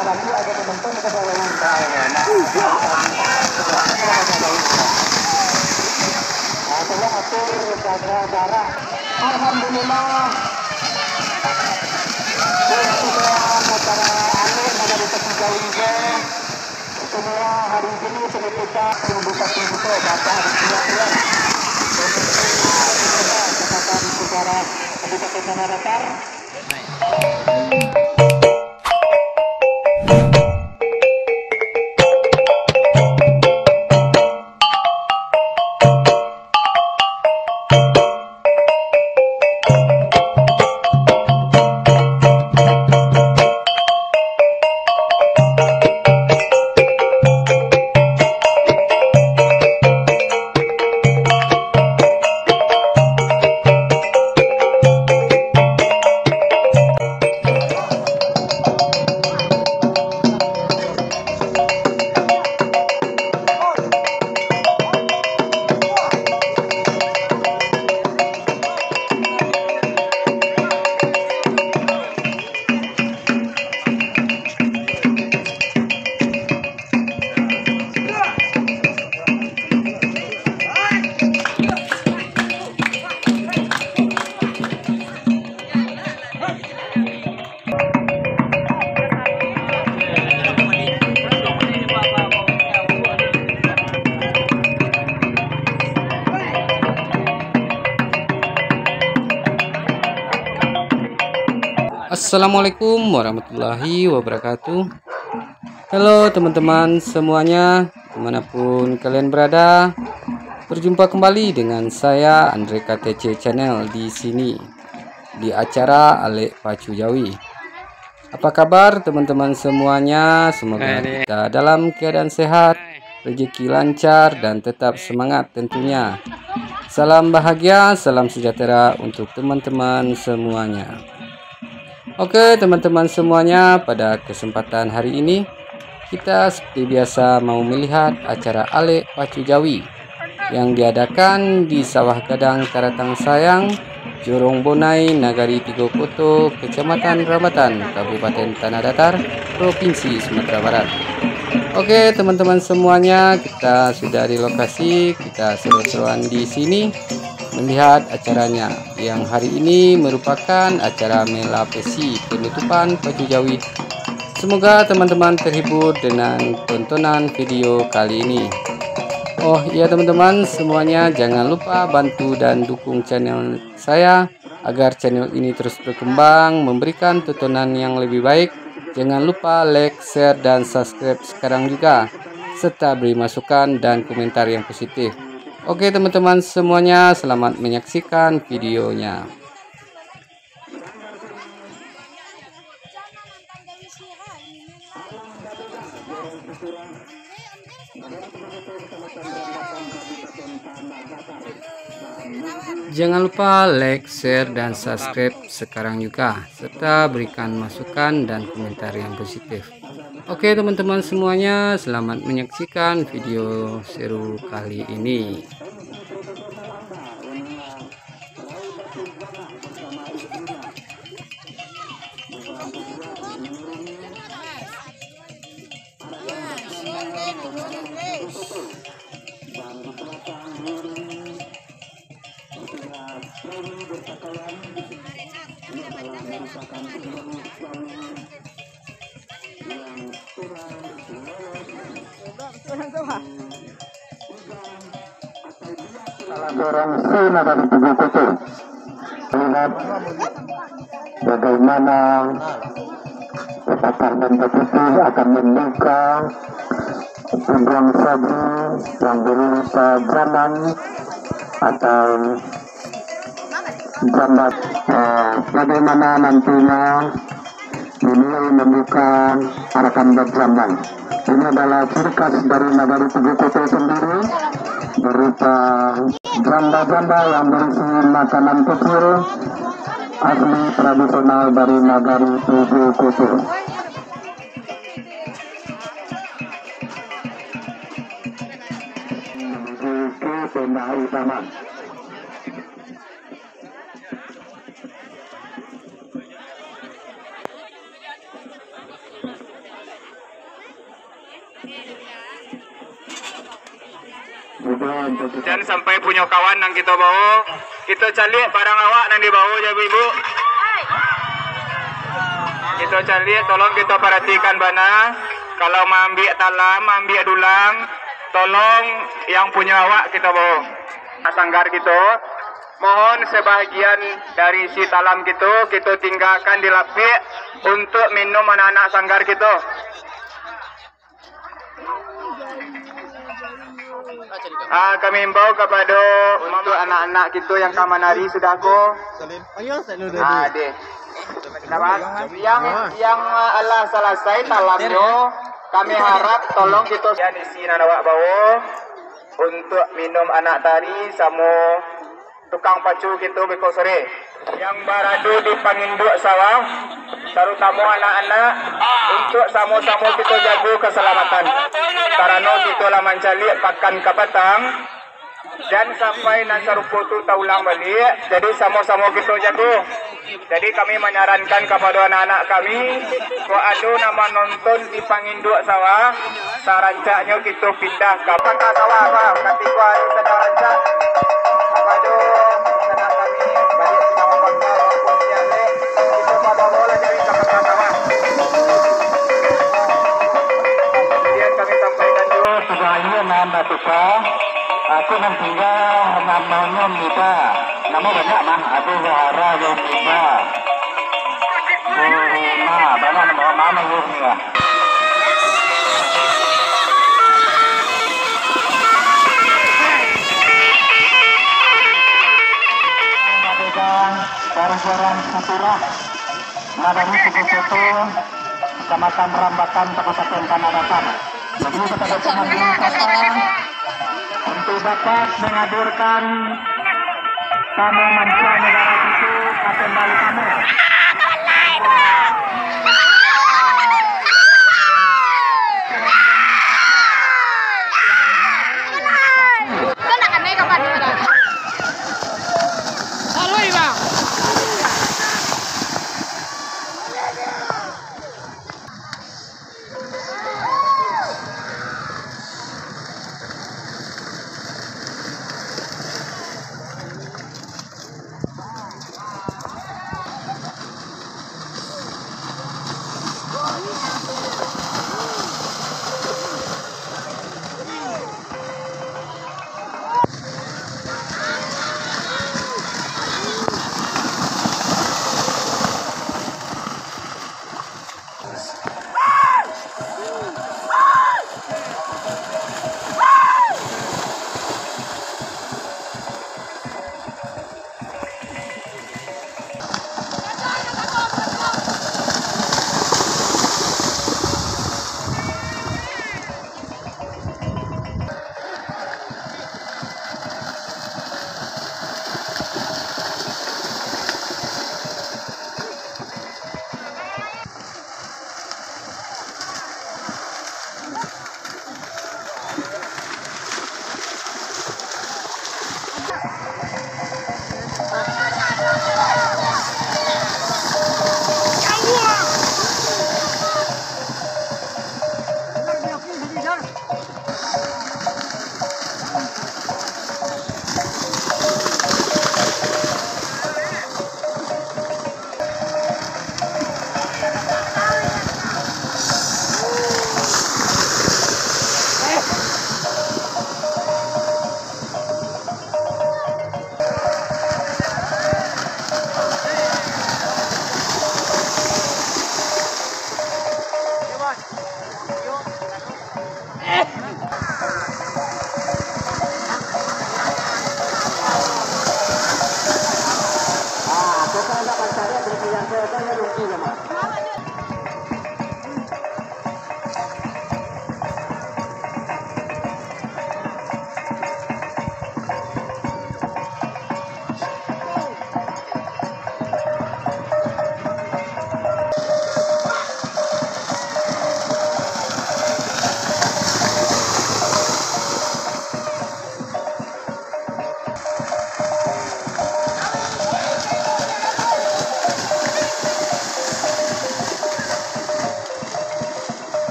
Alhamdulillah. Semua hari ini sudah kita membuka pintu bapak harus siap-siap kesehatan secara Kabupaten Tanah Datar. Assalamualaikum warahmatullahi wabarakatuh. Halo teman-teman semuanya, dimanapun kalian berada, berjumpa kembali dengan saya Andre KTC Channel di sini di acara Alek Pacu Jawi. Apa kabar teman-teman semuanya? Semoga kita dalam keadaan sehat, rezeki lancar, dan tetap semangat tentunya. Salam bahagia, salam sejahtera untuk teman-teman semuanya. Oke teman-teman semuanya, pada kesempatan hari ini kita seperti biasa mau melihat acara Alek Pacu Jawi yang diadakan di Sawah Gadang Karatang Sayang, Jorong Bonai, Nagari Tigo Koto, Kecamatan Rambatan, Kabupaten Tanah Datar, Provinsi Sumatera Barat. Oke teman-teman semuanya, kita sudah di lokasi, kita seru-seruan di sini melihat acaranya yang hari ini merupakan acara melapesi penutupan Pacu Jawi. Semoga teman-teman terhibur dengan tontonan video kali ini. Oh iya teman-teman semuanya, jangan lupa bantu dan dukung channel saya agar channel ini terus berkembang, memberikan tontonan yang lebih baik. Jangan lupa like, share, dan subscribe sekarang juga, serta beri masukan dan komentar yang positif. Oke teman-teman semuanya, selamat menyaksikan videonya. Jangan lupa like, share, dan subscribe sekarang juga, serta berikan masukan dan komentar yang positif. Oke teman-teman semuanya, selamat menyaksikan video seru kali ini. Salah seorang Sina dari Tigo Koto melihat bagaimana pepatah dan pepatih akan membuka undang sabu yang berupa jaman atau jambat. Bagaimana nantinya dimulai membuka arakan berjamban. Ini adalah ciri khas dari Nagari Tigo Koto sendiri, berupa jamba-jamba yang berisi makanan kecil asli tradisional dari Nagari Tigo Koto. Menuju ke tenda utama. Dan sampai punya kawan nang kita bawa, kita cari barang awak nang dibawa ya ibu. Kita cari, tolong kita perhatikan bana. Kalau ambil talam, ambil dulang, tolong yang punya awak kita bawa. Sanggar kita, mohon sebahagian dari si talam kita tinggalkan di lapik untuk minum anak-anak sanggar kita. Kami himbau kepada untuk anak-anak kita yang kamanari sudah ko. Deh. Yang Allah selesai talamnya, kami harap tolong kita yang isi nawak bawa untuk minum anak tari sama tukang pacu kita beko sore. Yang baradu di panginduk sawah, terutama anak-anak, untuk sama-sama kita jaga keselamatan. Karena kita lah mencari pakan ke petang dan sampai nanti ruko tu taulang balik. Jadi sama-sama kita jaga. Jadi kami menyarankan kepada anak-anak kami, kalau ada nama nonton di panginduk sawah, sarancaknya kita pindah ke pangkat sawah, ketika ada sarancak kepada anak kami balik di nama pangkat maupun siale, kita pada boleh dari ke pangkat sawah. Kemudian kami sampaikan juga sebagai nama kita, aku nantinya namanya Mita. Nama banyak mah, aku Zahara yang Mita. Nah, banyak nama mama ya. Barang-barang Saturah, Madani Suku Kecamatan Rambakan, Kabupaten Tanah Datar. Jadi kepada pengambil kata untuk dapat menghadirkan tamu mancanegara itu kembali tamu.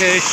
Onde.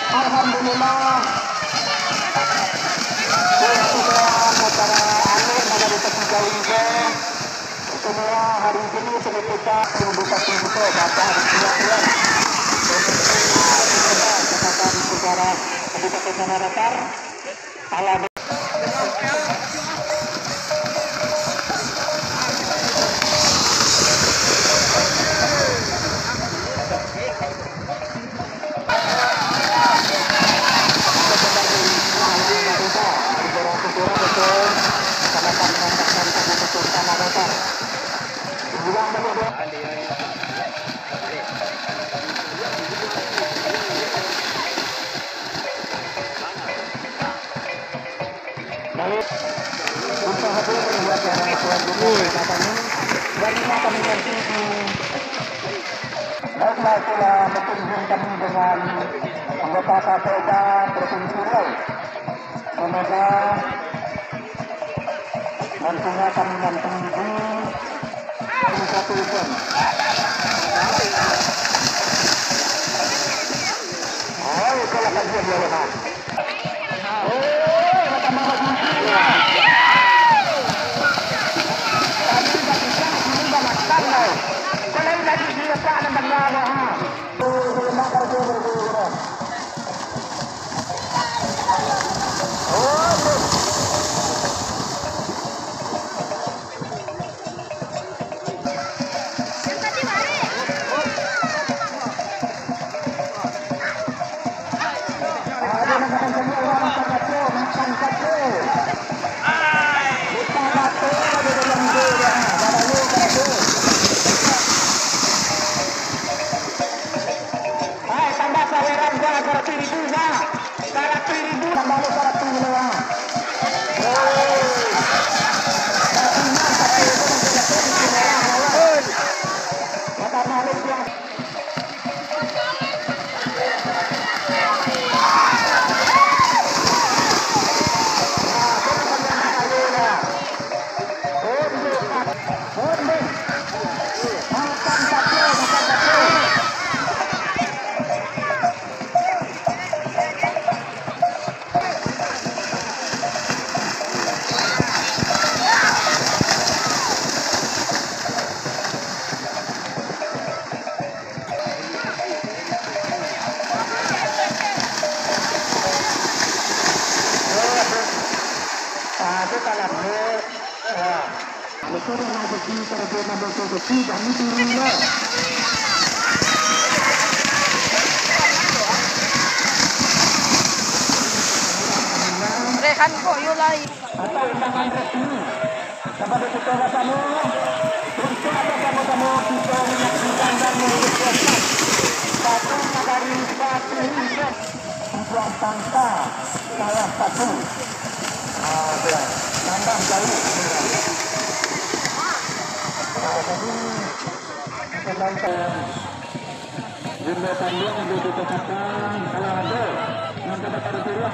Alhamdulillah. Semua hari ini sudah kita membuka pintu bapak kesempatan secara Kabupaten Tanah Datar. Baiklah, telah berkunjung kami dengan anggota Kapolda Provinsi Riau. Semoga nantinya kami menunggu satu jam. Oh, itulah kajian dia lepas. Oh, pertama lagi. Tapi tak bisa ini banyak sekali. Kalau lagi dia tak ada bangga. Oh, nak kerja berguna. Oh, Rehan kok yuk lagi. Atau undangan resmi kepada saudara kamu untuk kamu bisa menyaksikan dan mengucapkan satu dari satu hingga buang tangka salah satu. Tambah jauh. Jadi penonton jumlah tanding ditetapkan kalau ada yang dapat terpilih.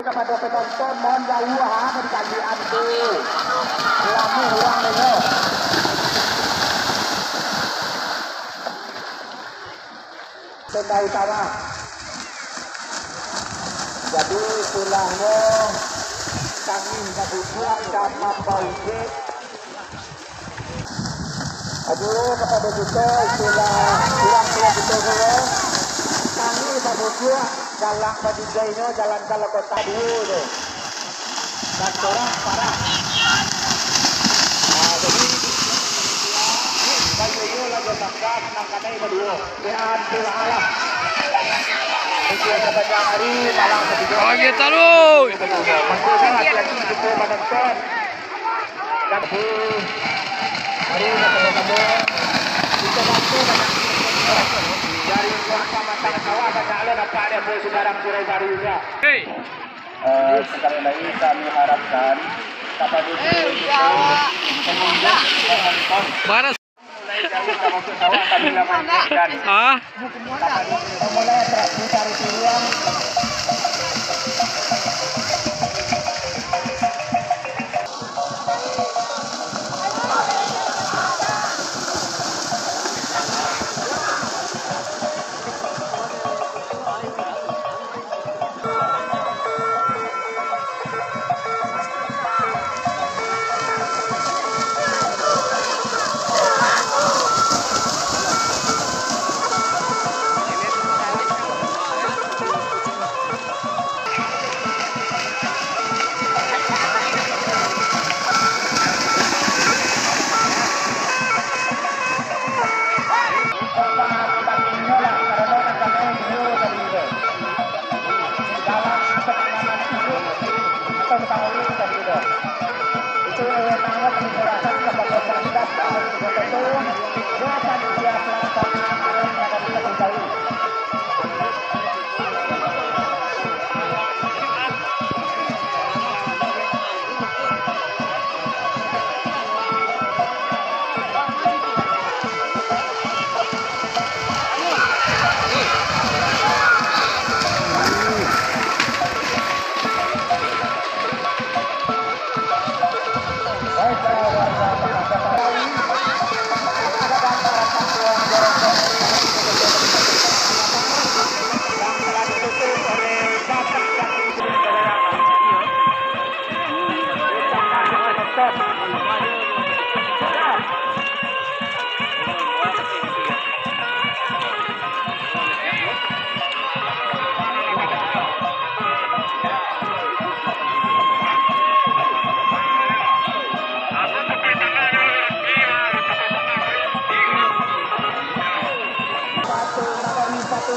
Kepada penonton mohon jauh dari kalian tuh. Ulang dulu. Tenda utara. Jadi tulangnya kami kebutuhan dan membaiki. Aduh kepada kita tulang kita dulu. Kami kebutuhan jalan badijainya jalan kalau kota dulu tuh. Dan orang parah. Jadi bayunya lagi tangkap nangkadai berdua. Lihat tulang alam. Untuk sepanjang hari malam begitu. Oh gitu loh. Maksudnya lagi-lagi kita menonton. Dan hari ketemu kita bantu dari bersama kawan dan kalian apa ada boleh saudara Surai Baru juga. Sekali lagi kami harapkan kepada penonton Baras. mulai jauh termasuk kawan kami lakukan. Mulai mencari peluang.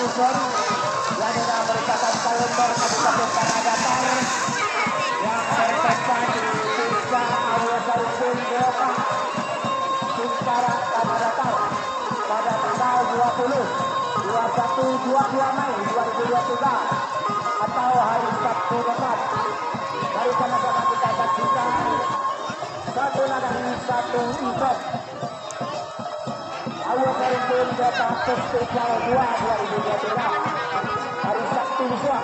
Dusun yang sudah merupakan kalender Kabupaten Tanah Datar yang bertempat di Desa Awasarusun Desa Singkara Tanah Datar pada tanggal 22 Mei 2023 atau hari Sabtu depan. Mari sama-sama kita saksikan satu nadani satu event Awasarusun Desa Festival 2023 hari Sabtu besok.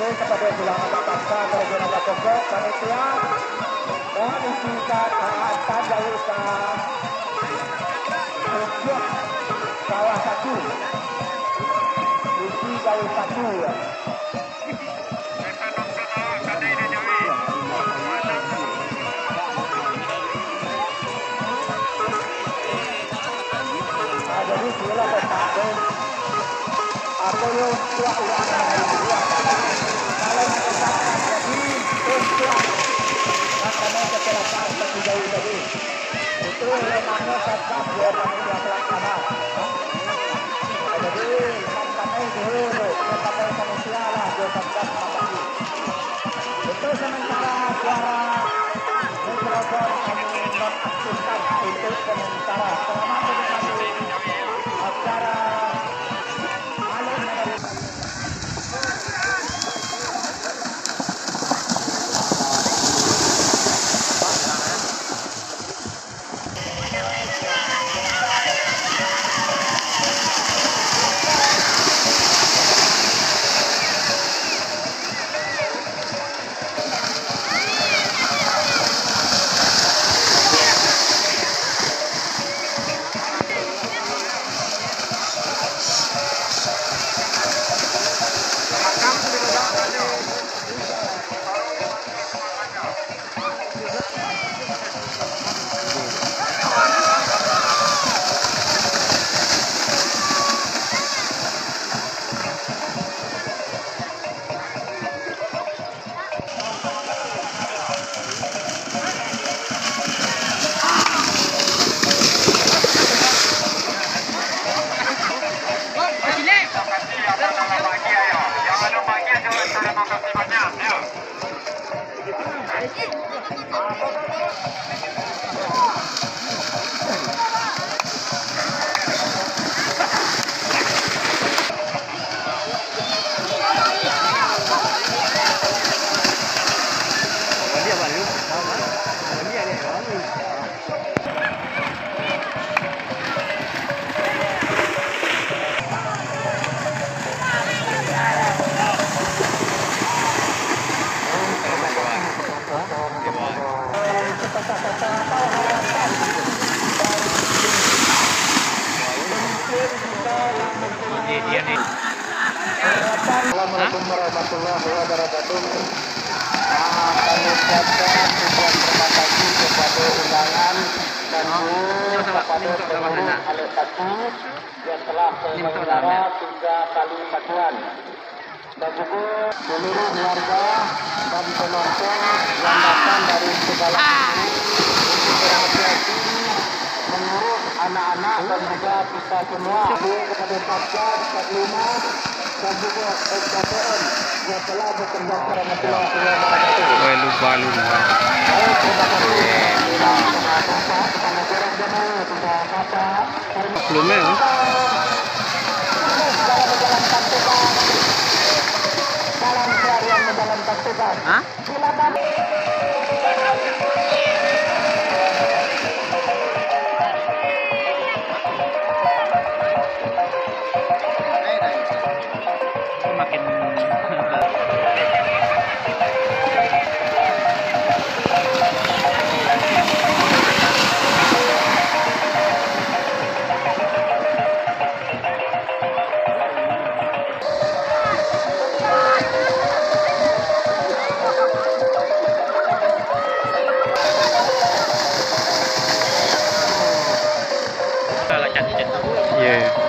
Kepada bilangan bangsa berguna pokok panitia mohon isikan taatan dari tujuh bawah satu isi dari satu ya. Nah, jadi sila berpakai apa yang kuat uang dari dua. Kalau kita jadi untuk makanya kecelakaan terjadi tadi itu namanya tetap dia manusia pelaksana. Jadi sampai dulu sampai manusia lah dia tetap mati. Itu sementara suara mikrofon kami nonaktifkan untuk sementara selama menikmati acara alun dari Assalamualaikum warahmatullahi wabarakatuh. Kami ucapkan ribuan terima kasih kepada undangan dan kepada seluruh alat satu yang telah menyelenggara 3 kali satuan dan juga seluruh warga dan penonton yang datang dari segala untuk berhati-hati mengurus anak-anak dan juga kita semua kepada Satgas, Satlimas dan juga SKPM yang telah bekerja sama Lupa. Belum ya? Hah? Makin Yeah.